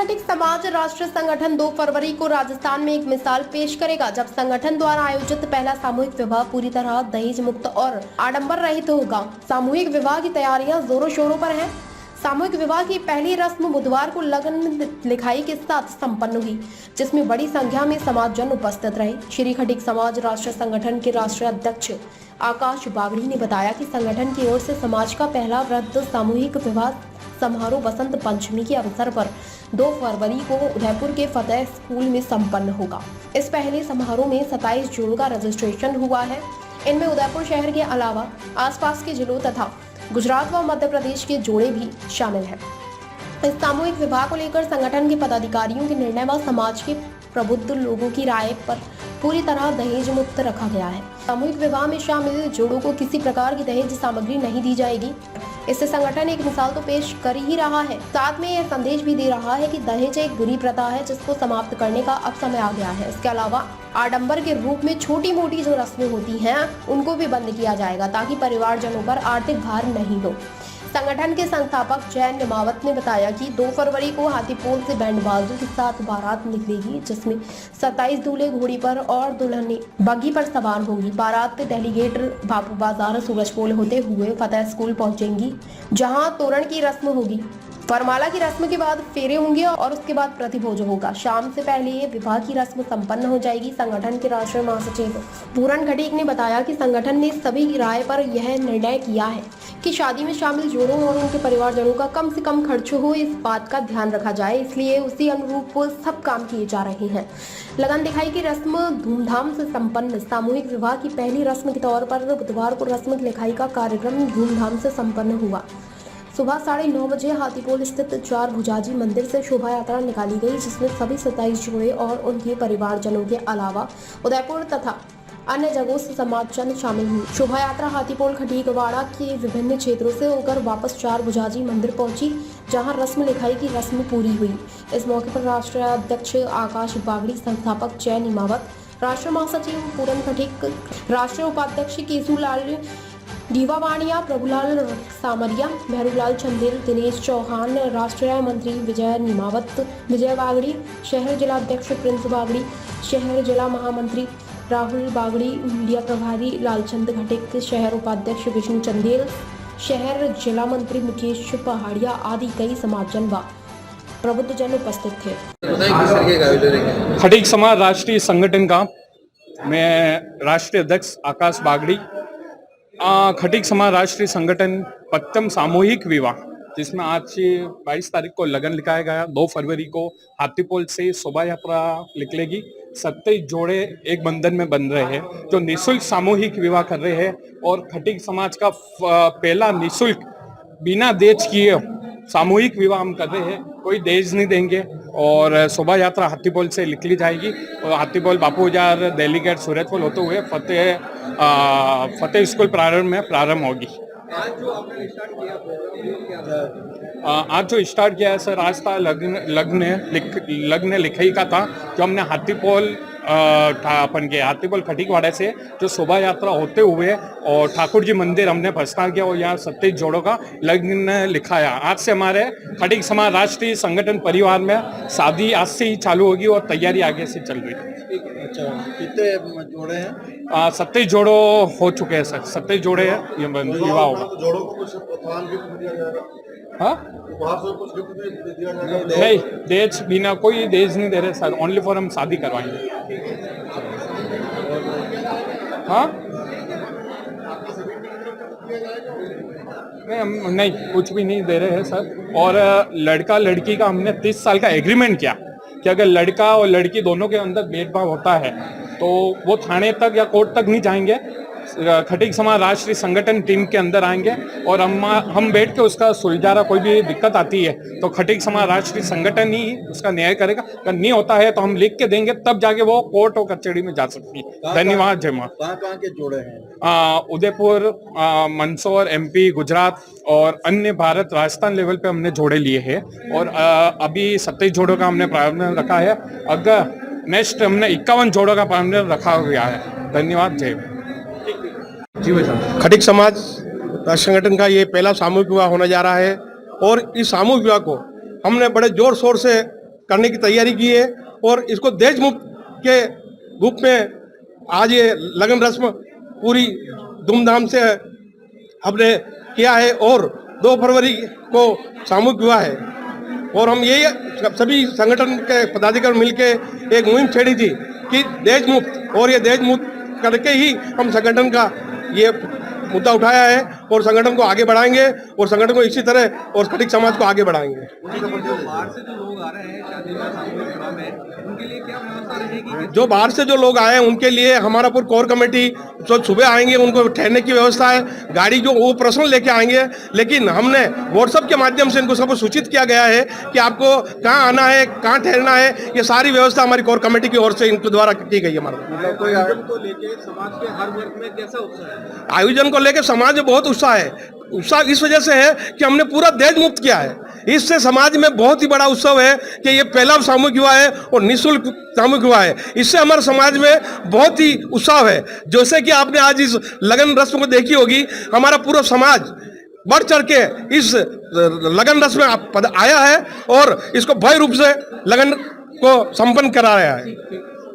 खटीक समाज राष्ट्रीय संगठन 2 फरवरी को राजस्थान में एक मिसाल पेश करेगा, जब संगठन द्वारा आयोजित पहला सामूहिक विवाह पूरी तरह दहेज मुक्त और आडंबर रहित होगा। सामूहिक विवाह की तैयारियां जोरों शोरों पर हैं। सामूहिक विवाह की पहली रस्म बुधवार को लगन लिखाई के साथ संपन्न हुई, जिसमें बड़ी संख्या में समाजजन उपस्थित रहे। श्री खटीक समाज राष्ट्रीय संगठन के राष्ट्रीय अध्यक्ष आकाश बागड़ी ने बताया कि संगठन की ओर से समाज का पहला वृहद सामूहिक विवाह समारोह बसंत पंचमी के अवसर पर 2 फरवरी को उदयपुर के फतेह स्कूल में संपन्न होगा। इस पहले समारोह में 27 जोड़ों का रजिस्ट्रेशन हुआ है। इनमें उदयपुर शहर के अलावा आसपास के जिलों तथा गुजरात व मध्य प्रदेश के जोड़े भी शामिल हैं। इस सामूहिक विवाह को लेकर संगठन के पदाधिकारियों के निर्णय व समाज के प्रबुद्ध लोगों की राय पर पूरी तरह दहेज मुक्त रखा गया है। सामूहिक विवाह में शामिल जोड़ों को किसी प्रकार की दहेज सामग्री नहीं दी जाएगी। इससे संगठन एक मिसाल तो पेश कर ही रहा है, साथ में यह संदेश भी दे रहा है कि दहेज एक बुरी प्रथा है, जिसको समाप्त करने का अब समय आ गया है। इसके अलावा आडंबर के रूप में छोटी मोटी जो रस्में होती हैं उनको भी बंद किया जाएगा, ताकि परिवारजनों पर आर्थिक भार नहीं हो। संगठन के संस्थापक जय निमावत ने बताया कि 2 फरवरी को हाथीपोल से बैंड बाजों के साथ बारात निकलेगी, जिसमें 27 दूल्हे घोड़ी पर और दुल्हनें बग्घी पर सवार होंगी। बारात डेलीगेट बापू बाजार सूरजपोल होते हुए फतेह स्कूल पहुंचेंगी, जहां तोरण की रस्म होगी। वरमाला की रस्म के बाद फेरे होंगे और उसके बाद प्रतिभोज होगा। शाम से पहले ये विवाह की रस्म संपन्न हो जाएगी। संगठन के राष्ट्रीय महासचिव पूरन खटीक ने बताया कि संगठन ने सभी की राय पर यह निर्णय किया है कि शादी में शामिल जोड़ों और उनके परिवारजनों का कम से कम खर्च हो, इस बात का ध्यान रखा जाए, इसलिए उसी अनुरूप सब काम किए जा रहे हैं। लगन दिखाई की रस्म धूमधाम से संपन्न। सामूहिक विवाह की पहली रस्म के तौर पर बुधवार को रस्म लिखाई का कार्यक्रम धूमधाम से संपन्न हुआ। सुबह 9:30 बजे हाथीपोल स्थित 4 भुजाजी मंदिर से शोभा यात्रा निकाली गई, जिसमें सभी 27 जोड़े और उनके परिवारजनों के अलावा उदयपुर तथा अन्य जगहों से समाजजन शामिल हुए। शोभा यात्रा हाथीपोल खटीकवाड़ा के विभिन्न क्षेत्रों से होकर वापस 4 भुजाजी मंदिर पहुंची, जहां रस्म लिखाई की रस्म पूरी हुई। इस मौके पर राष्ट्रीय अध्यक्ष आकाश बागड़ी, संस्थापक जय निमावत, राष्ट्रीय महासचिव पूरन खटीक, राष्ट्रीय उपाध्यक्ष केशुलाल दीवावाणिया, प्रभुलाल सामरिया, मेहरुलाल चंदेल, दिनेश चौहान, राष्ट्रीय मंत्री विजय निमावत, विजय बागड़ी, शहर जिला अध्यक्ष प्रिंस बागड़ी, शहर जिला महामंत्री राहुल बागड़ी, मीडिया प्रभारी लालचंद खटीक, शहर उपाध्यक्ष विष्णु चंदेल, शहर जिला मंत्री मुकेश पहाड़िया आदि कई समाजजन व प्रबुद्धजन उपस्थित थे। खटीक समाज राष्ट्रीय संगठन का मैं राष्ट्रीय अध्यक्ष आकाश बागड़ी। खटीक समाज राष्ट्रीय संगठन प्रथम सामूहिक विवाह, जिसमें आज 22 तारीख को लगन लिखाया गया, 2 फरवरी को हाथीपोल से शोभा यात्रा निकलेगी। 27 जोड़े एक बंधन में बन रहे हैं, जो निःशुल्क सामूहिक विवाह कर रहे हैं। और खटीक समाज का पहला निःशुल्क बिना दहेज किए सामूहिक विवाह हम कर रहे हैं। कोई दहेज नहीं देंगे और शोभा यात्रा हाथीपोल से निकली जाएगी और हाथीपोल बापू बाजार डेलीगेट सूरजपोल होते हुए फतेह स्कूल प्रारंभ होगी। आज जो स्टार्ट किया है सर, आज था लग्न लिखाई का था, जो हमने हाथीपोल अपन के हाथीपोल खटीकवाड़ा से जो शोभा यात्रा होते हुए और ठाकुर जी मंदिर हमने प्रस्थान किया और यहाँ 27 जोड़ों का लग्न लिखाया। आज से हमारे खटीक समाज राष्ट्रीय संगठन परिवार में शादी आज से ही चालू होगी और तैयारी आगे से चल रही है। अच्छा, कितने जोड़े हैं? 27 जोड़ों हो चुके हैं सर, 27 जोड़े हैं, ये विवाह होगा। जोड़ों को कुछ प्रोत्साहन गिफ्ट दिया जाएगा? हाँ, वहाँ से कुछ गिफ्ट दिया जाएगा? नहीं, दहेज बिना कोई दहेज नहीं दे रहे सर, ओनली फॉर हम शादी करवाएंगे। हाँ, नहीं हम नहीं कुछ भी नहीं दे रहे हैं सर। और लड़का लड़की का हमने 30 साल का एग्रीमेंट किया कि अगर लड़का और लड़की दोनों के अंदर भेदभाव होता है तो वो थाने तक या कोर्ट तक नहीं जाएंगे, खटीक समाज राष्ट्रीय संगठन टीम के अंदर आएंगे और हम बैठ के उसका सुलझा। कोई भी दिक्कत आती है तो खटीक समाज राष्ट्रीय संगठन ही उसका न्याय करेगा। अगर नहीं होता है तो हम लिख के देंगे, तब जाके वो कोर्ट और कचहरी में जा सकती है। धन्यवाद। जय मां। कहाँ के जोड़े हैं? उदयपुर, मंदसौर, MP, गुजरात और अन्य भारत राजस्थान लेवल पे हमने जोड़े लिए हैं और अभी 27 जोड़ों का हमने प्रारंभ रखा है। अगर नेक्स्ट हमने 51 जोड़ों का प्रारंभ रखा हुआ है। धन्यवाद। जय। जी भाई साहब। खटीक समाज संगठन का ये पहला सामूहिक विवाह होने जा रहा है और इस सामूहिक विवाह को हमने बड़े जोर शोर से करने की तैयारी की है और इसको देश मुक्त के रूप में आज ये लगन रस्म पूरी धूमधाम से हमने किया है और 2 फरवरी को सामूहिक विवाह है और हम ये सभी संगठन के पदाधिकारी मिलके एक मुहिम छेड़ी थी कि देश मुक्त, और ये देश मुक्त करके ही हम संगठन का ये मुद्दा उठाया है और संगठन को आगे बढ़ाएंगे और संगठन को इसी तरह और खटीक समाज को आगे बढ़ाएंगे। बाहर से जो लोग आ रहे हैं शादी में सामूहिक विवाह में, उनके लिए क्या व्यवस्था रहेगी? जो बाहर से जो लोग आए हैं उनके लिए हमारा पूरी कोर कमेटी जो सुबह आएंगे उनको ठहरने की व्यवस्था है, गाड़ी जो वो पर्सनल लेके आएंगे, लेकिन हमने व्हाट्सएप के माध्यम से इनको सबको सूचित किया गया है कि आपको कहाँ आना है, कहाँ ठहरना है, ये सारी व्यवस्था हमारी कोर कमेटी की ओर से इनके द्वारा की गई है। हमारा आयोजन को लेके समाज के हर वर्ग में कैसा उत्साह है? आयोजन को लेकर समाज में बहुत उत्साह है। उत्साह इस वजह से है कि हमने पूरा देश मुक्त किया है, इससे समाज में बहुत ही बड़ा उत्सव है कि ये पहला सामूहिक विवाह है और निःशुल्क सामूहिक विवाह है। इससे हमारे समाज में बहुत ही उत्साह है। जैसे कि आपने आज इस लगन रस्म को देखी होगी, हमारा पूरा समाज बढ़ चढ़ के इस लगन रस्म में आया है और इसको भव्य रूप से लगन को संपन्न करा रहा है।